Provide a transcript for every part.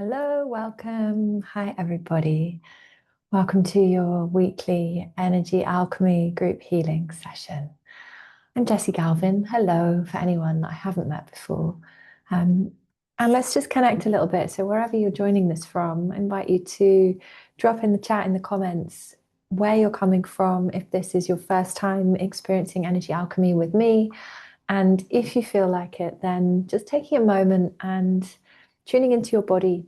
Hello, welcome. Hi, everybody. Welcome to your weekly Energy Alchemy group healing session. I'm Jessi Galvin. Hello, for anyone that I haven't met before. Um, and let's just connect a little bit. So, wherever you're joining this from, I invite you to drop in the chat in the comments where you're coming from, if this is your first time experiencing energy alchemy with me. And if you feel like it, then just taking a moment and tuning into your body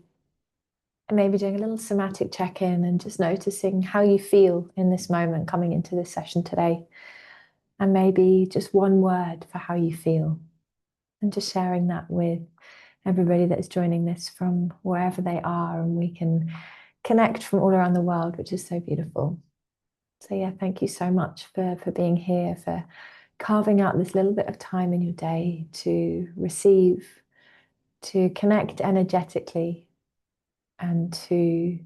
and maybe doing a little somatic check-in and just noticing how you feel in this moment coming into this session today. And maybe just one word for how you feel. And just sharing that with everybody that is joining this from wherever they are. And we can connect from all around the world, which is so beautiful. So yeah, thank you so much for being here, for carving out this little bit of time in your day to receive, to connect energetically, and to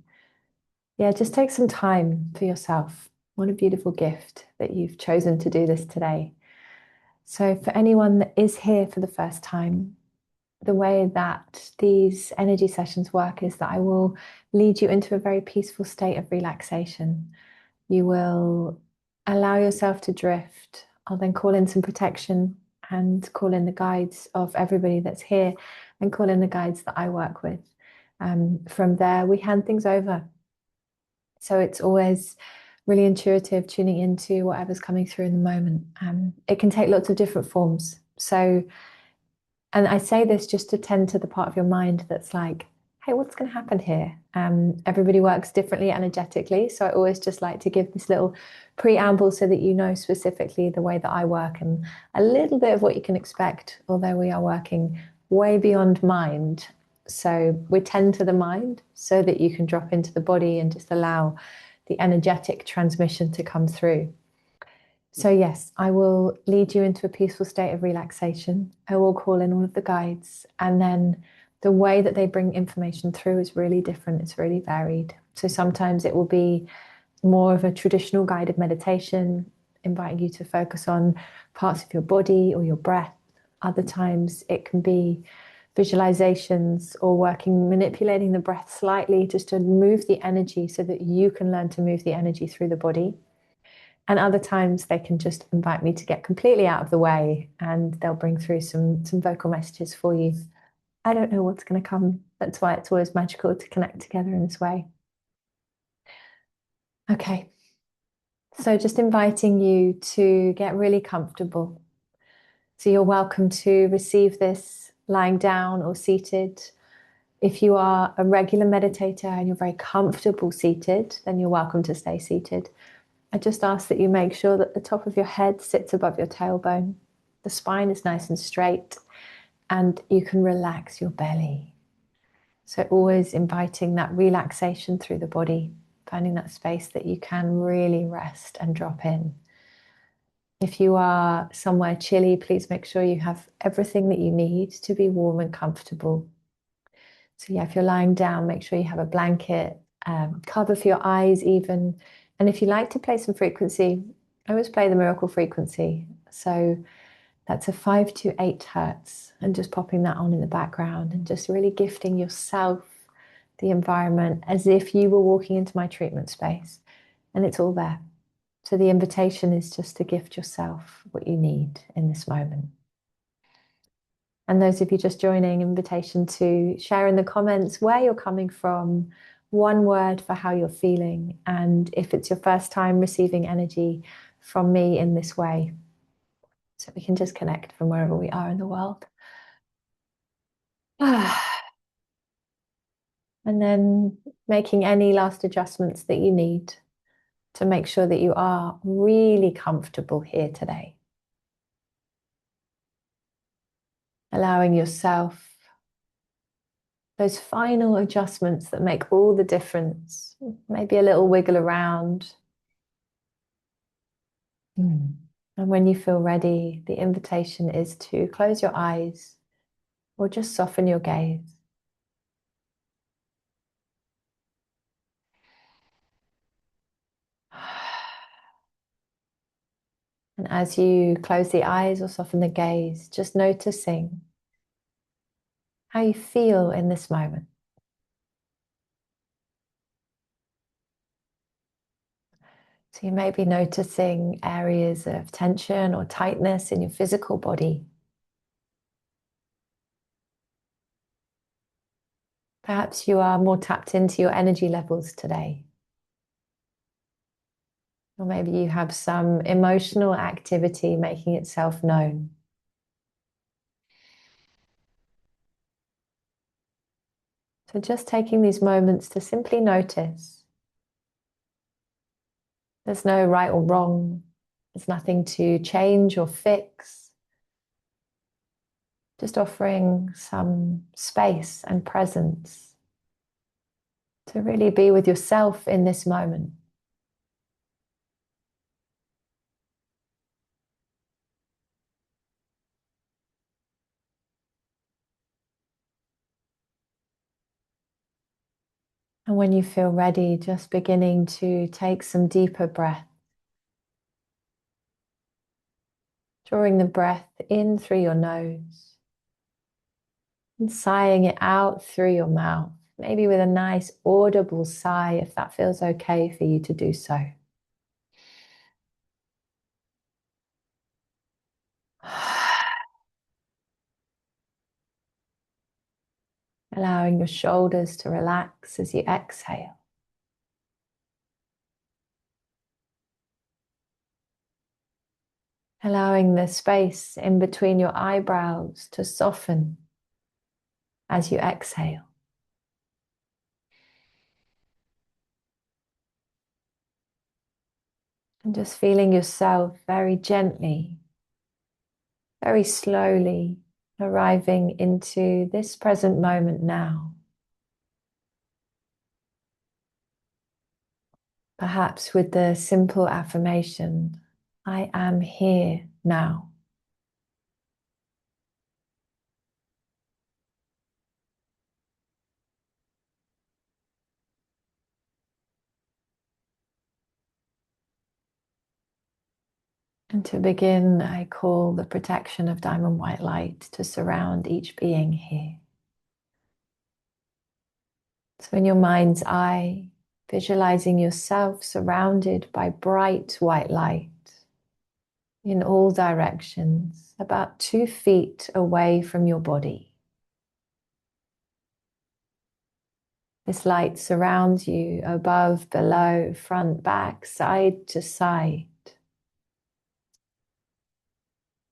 just take some time for yourself. What a beautiful gift that you've chosen to do this today. So, for anyone that is here for the first time, the way that these energy sessions work is that I will lead you into a very peaceful state of relaxation. You will allow yourself to drift. I'll then call in some protection and call in the guides of everybody that's here and call in the guides that I work with. From there, we hand things over. So it's always really intuitive, tuning into whatever's coming through in the moment. It can take lots of different forms. So, and I say this just to tend to the part of your mind that's like, hey, what's going to happen here? Everybody works differently energetically. So I always just like to give this little preamble so that you know specifically the way that I work and a little bit of what you can expect, although we are working way beyond mind. So we tend to the mind so that you can drop into the body and just allow the energetic transmission to come through. So yes, I will lead you into a peaceful state of relaxation. I will call in all of the guides, and then the way that they bring information through is really different. It's really varied. So sometimes it will be more of a traditional guided meditation, inviting you to focus on parts of your body or your breath. Other times it can be visualizations or manipulating the breath slightly just to move the energy so that you can learn to move the energy through the body. And other times they can just invite me to get completely out of the way and they'll bring through some vocal messages for you. I don't know what's going to come. That's why it's always magical to connect together in this way. Okay. So just inviting you to get really comfortable. So you're welcome to receive this lying down or seated. If you are a regular meditator and you're very comfortable seated, then you're welcome to stay seated. I just ask that you make sure that the top of your head sits above your tailbone. The spine is nice and straight and you can relax your belly. So always inviting that relaxation through the body, finding that space that you can really rest and drop in. If you are somewhere chilly, please make sure you have everything that you need to be warm and comfortable. So yeah, if you're lying down, make sure you have a blanket, cover for your eyes even. And if you like to play some frequency, I always play the miracle frequency. So that's a 5 to 8 hertz, and just popping that on in the background and just really gifting yourself the environment as if you were walking into my treatment space and it's all there. So the invitation is just to gift yourself what you need in this moment. And those of you just joining, invitation to share in the comments where you're coming from, one word for how you're feeling, and if it's your first time receiving energy from me in this way. So we can just connect from wherever we are in the world. And then making any last adjustments that you need to make sure that you are really comfortable here today. Allowing yourself those final adjustments that make all the difference. Maybe a little wiggle around. And when you feel ready, the invitation is to close your eyes or just soften your gaze. And as you close the eyes or soften the gaze, just noticing how you feel in this moment. So you may be noticing areas of tension or tightness in your physical body. Perhaps you are more tapped into your energy levels today. Or maybe you have some emotional activity making itself known. So just taking these moments to simply notice. There's no right or wrong. There's nothing to change or fix. Just offering some space and presence to really be with yourself in this moment. And when you feel ready, just beginning to take some deeper breath. Drawing the breath in through your nose and sighing it out through your mouth, maybe with a nice audible sigh if that feels okay for you to do so. Allowing your shoulders to relax as you exhale. Allowing the space in between your eyebrows to soften as you exhale. And just feeling yourself very gently, very slowly arriving into this present moment now. Perhaps with the simple affirmation, I am here now. And to begin, I call the protection of diamond white light to surround each being here. So in your mind's eye, visualizing yourself surrounded by bright white light in all directions, about 2 feet away from your body. This light surrounds you above, below, front, back, side to side,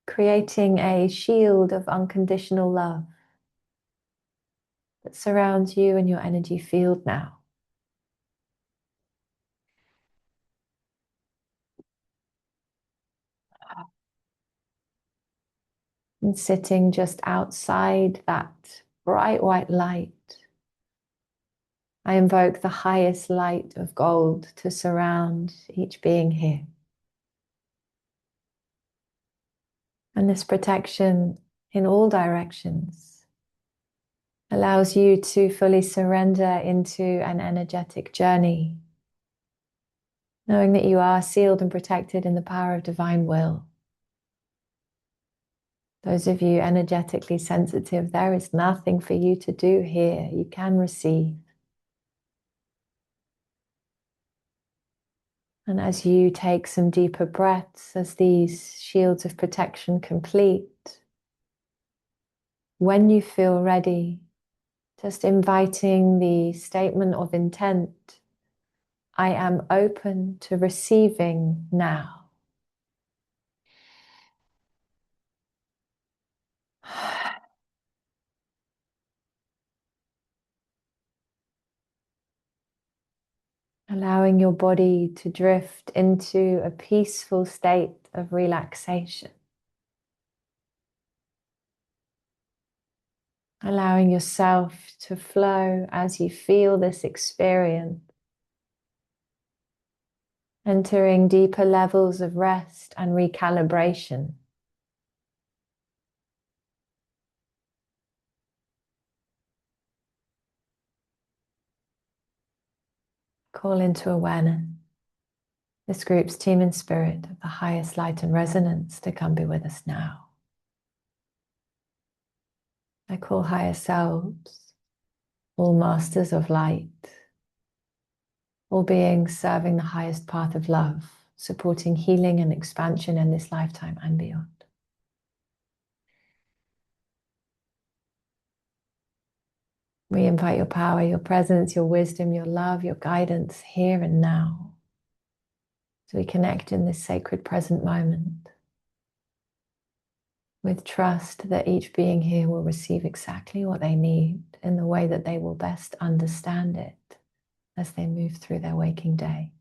creating a shield of unconditional love that surrounds you and your energy field now. And sitting just outside that bright white light, I invoke the highest light of gold to surround each being here. And this protection in all directions allows you to fully surrender into an energetic journey, knowing that you are sealed and protected in the power of divine will. Those of you energetically sensitive, there is nothing for you to do here. You can receive. And as you take some deeper breaths, as these shields of protection complete, when you feel ready, just inviting the statement of intent, I am open to receiving now. Allowing your body to drift into a peaceful state of relaxation. Allowing yourself to flow as you feel this experience. Entering deeper levels of rest and recalibration. Call into awareness this group's team and spirit of the highest light and resonance to come be with us now. I call higher selves, all masters of light, all beings serving the highest path of love. supporting healing and expansion in this lifetime and beyond. We invite your power, your presence, your wisdom, your love, your guidance here and now. So we connect in this sacred present moment with trust that each being here will receive exactly what they need in the way that they will best understand it as they move through their waking day.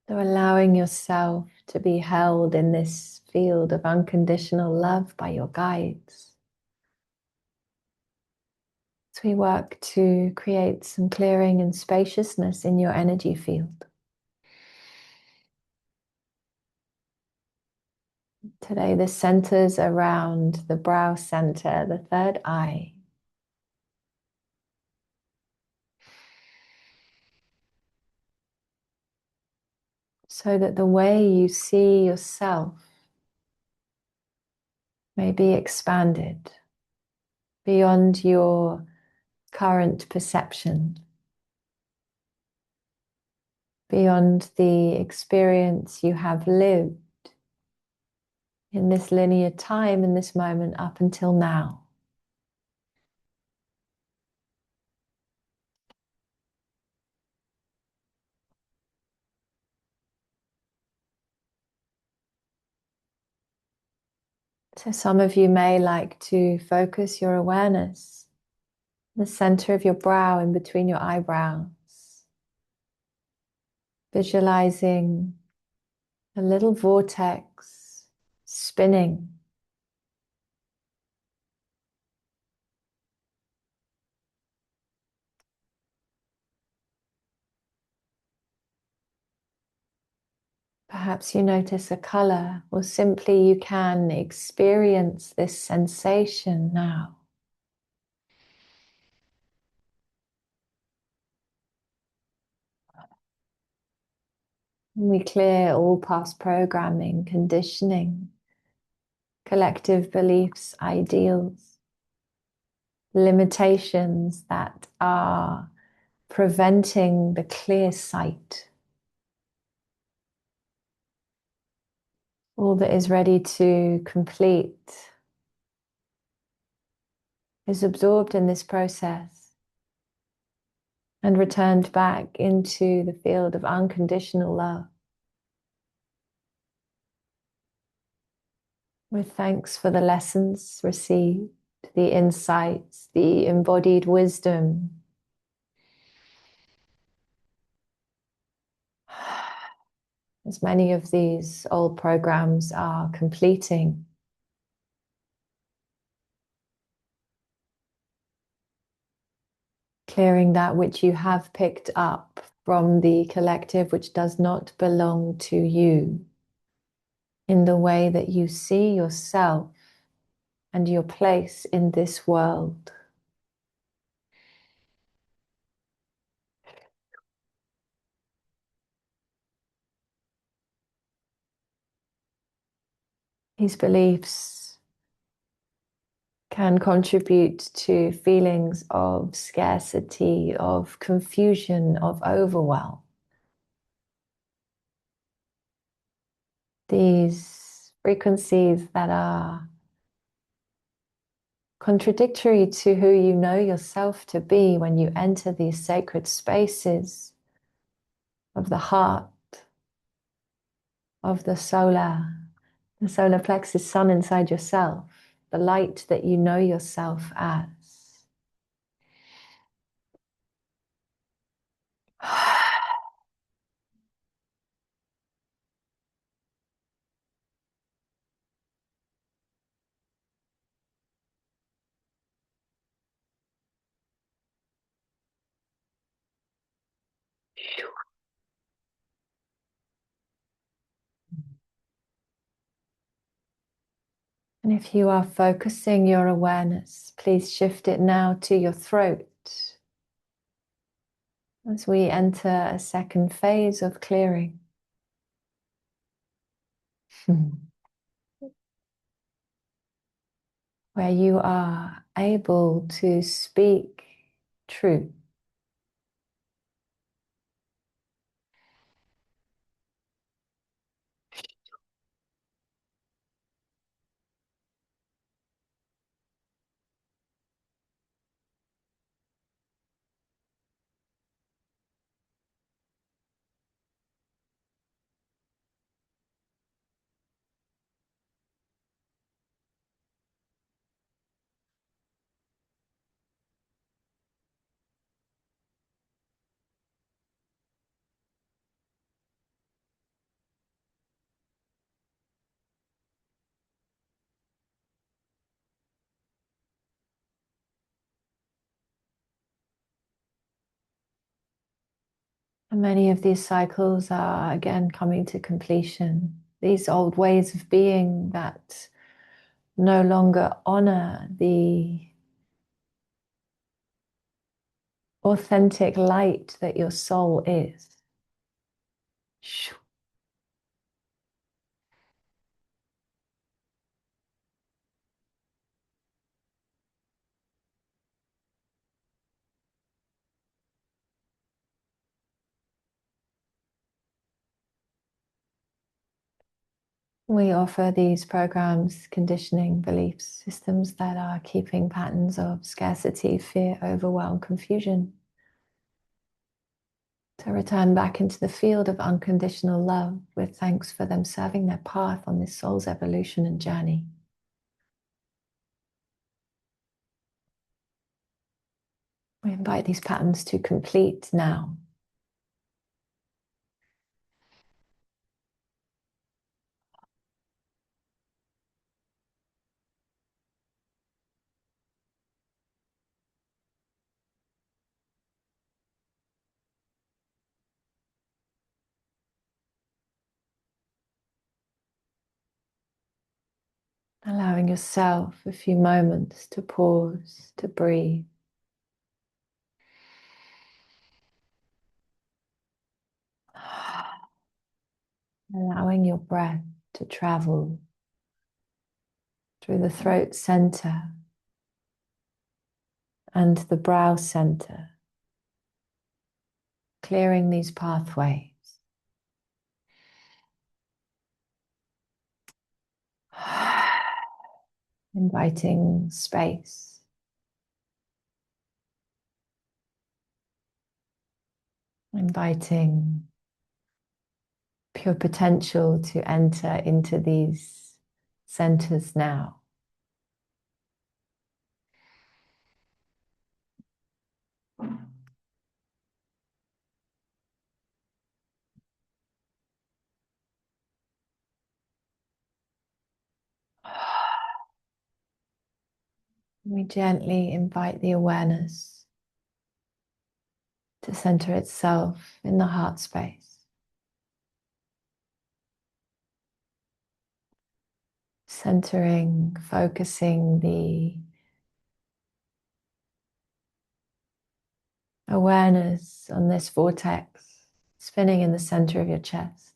So allowing yourself to be held in this field of unconditional love by your guides. As we work to create some clearing and spaciousness in your energy field. Today, this centers around the brow center, the third eye. So that the way you see yourself may be expanded beyond your current perception, beyond the experience you have lived in this linear time, in this moment up until now. So some of you may like to focus your awareness in the center of your brow, in between your eyebrows, visualizing a little vortex spinning. Perhaps you notice a color, or simply you can experience this sensation now. We clear all past programming, conditioning, collective beliefs, ideals, limitations that are preventing the clear sight. All that is ready to complete is absorbed in this process and returned back into the field of unconditional love. With thanks for the lessons received, the insights, the embodied wisdom. As many of these old programs are completing, clearing that which you have picked up from the collective which does not belong to you, in the way that you see yourself and your place in this world. These beliefs can contribute to feelings of scarcity, of confusion, of overwhelm. These frequencies that are contradictory to who you know yourself to be when you enter these sacred spaces of the heart, of the solar plexus sun inside yourself, the light that you know yourself as. And if you are focusing your awareness, please shift it now to your throat. as we enter a second phase of clearing. Where you are able to speak truth. And many of these cycles are again coming to completion. These old ways of being that no longer honor the authentic light that your soul is. We offer these programs, conditioning, beliefs, systems that are keeping patterns of scarcity, fear, overwhelm, confusion, to return back into the field of unconditional love with thanks for them serving their path on this soul's evolution and journey. We invite these patterns to complete now. Allowing yourself a few moments to pause, to breathe. Allowing your breath to travel through the throat center and the brow center, clearing these pathways. Inviting space. Inviting pure potential to enter into these centers now. We gently invite the awareness to center itself in the heart space. Centering, focusing the awareness on this vortex spinning in the center of your chest.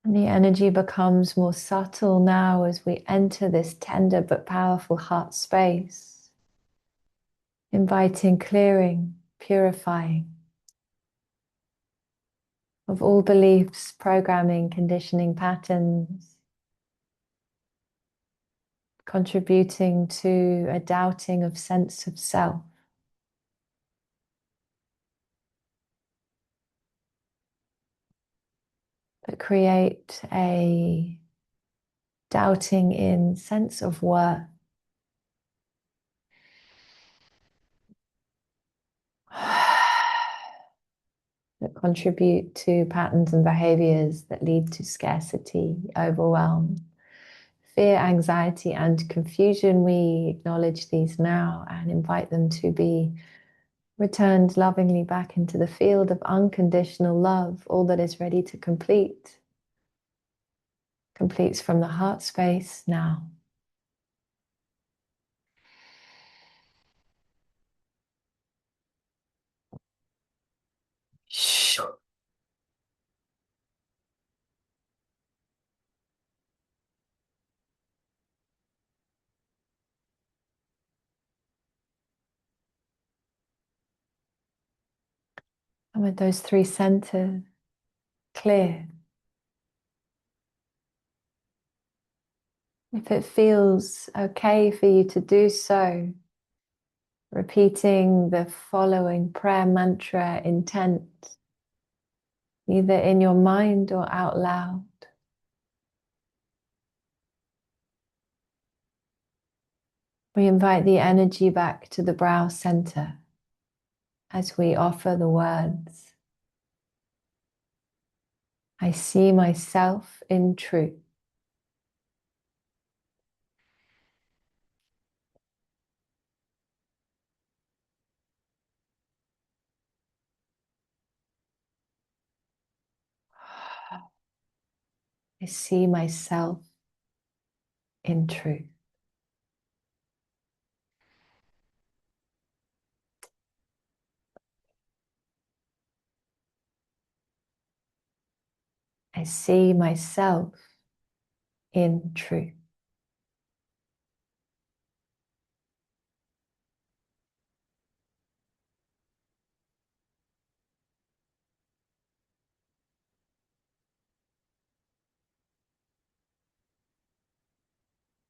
And the energy becomes more subtle now as we enter this tender but powerful heart space, inviting clearing, purifying of all beliefs, programming, conditioning patterns, contributing to a doubting of sense of self. That create a doubting in sense of worth. That contribute to patterns and behaviors that lead to scarcity, overwhelm, fear, anxiety, and confusion. We acknowledge these now and invite them to be returned lovingly back into the field of unconditional love, all that is ready to complete. completes from the heart space now. And with those three centers clear, if it feels okay for you to do so, repeating the following prayer mantra intent, either in your mind or out loud. We invite the energy back to the brow center as we offer the words, I see myself in truth. I see myself in truth. I see myself in truth.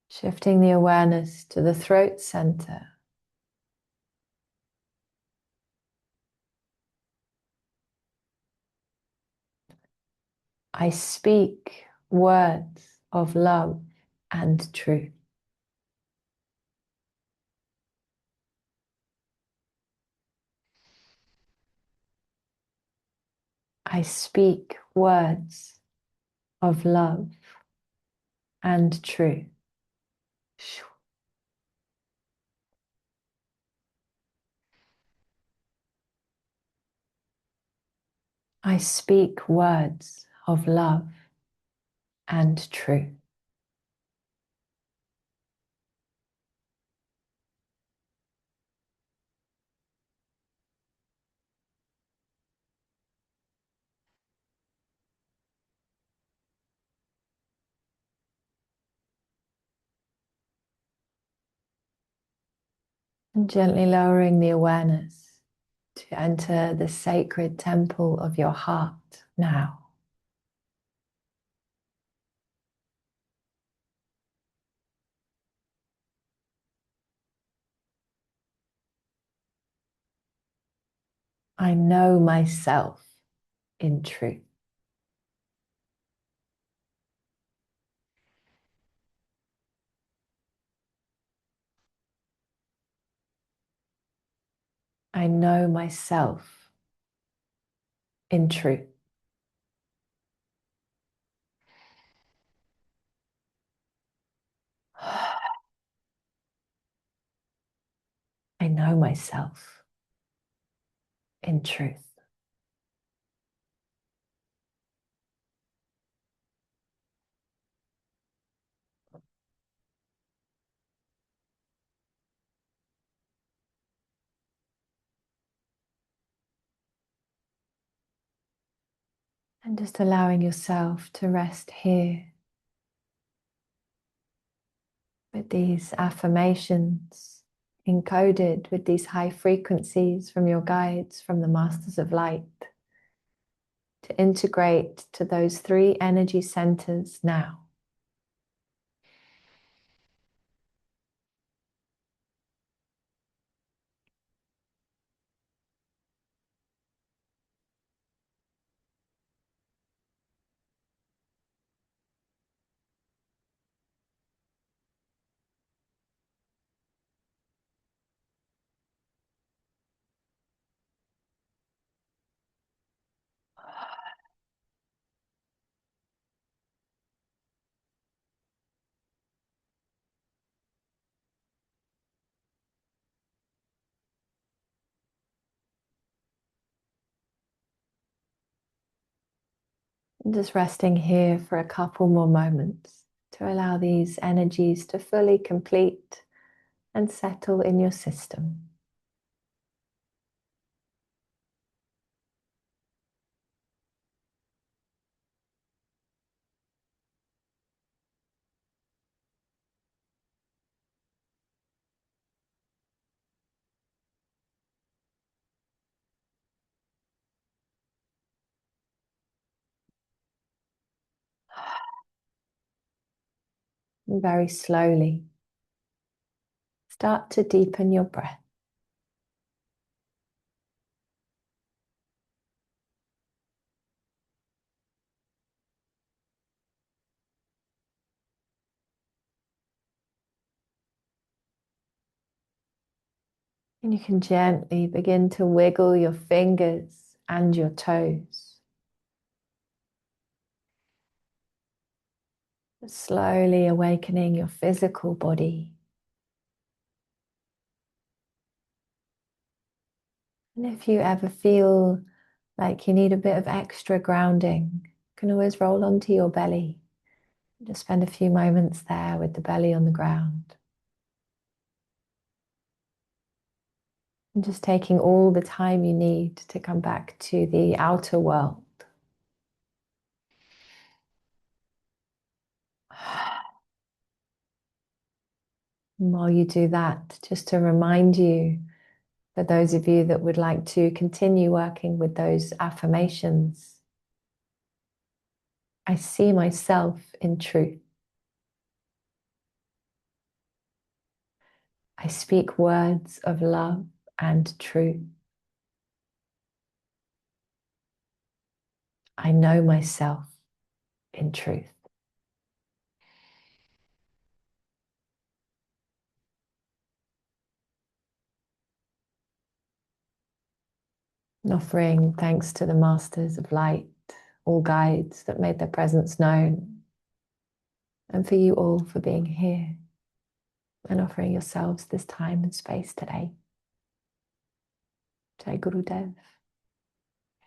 Shifting the awareness to the throat center. I speak words of love and truth. I speak words of love and truth. I speak words of love and truth. And gently lowering the awareness to enter the sacred temple of your heart now. I know myself in truth. I know myself in truth. I know myself in truth. And just allowing yourself to rest here with these affirmations encoded with these high frequencies from your guides, from the Masters of Light, to integrate to those three energy centers now. And just resting here for a couple more moments to allow these energies to fully complete and settle in your system. And very slowly, start to deepen your breath. And you can gently begin to wiggle your fingers and your toes. Slowly awakening your physical body. And if you ever feel like you need a bit of extra grounding, you can always roll onto your belly. Just spend a few moments there with the belly on the ground. And just taking all the time you need to come back to the outer world. And while you do that, just to remind you, for those of you that would like to continue working with those affirmations, I see myself in truth. I speak words of love and truth. I know myself in truth. And offering thanks to the masters of light, all guides that made their presence known, and for you all for being here and offering yourselves this time and space today. Jai Gurudev.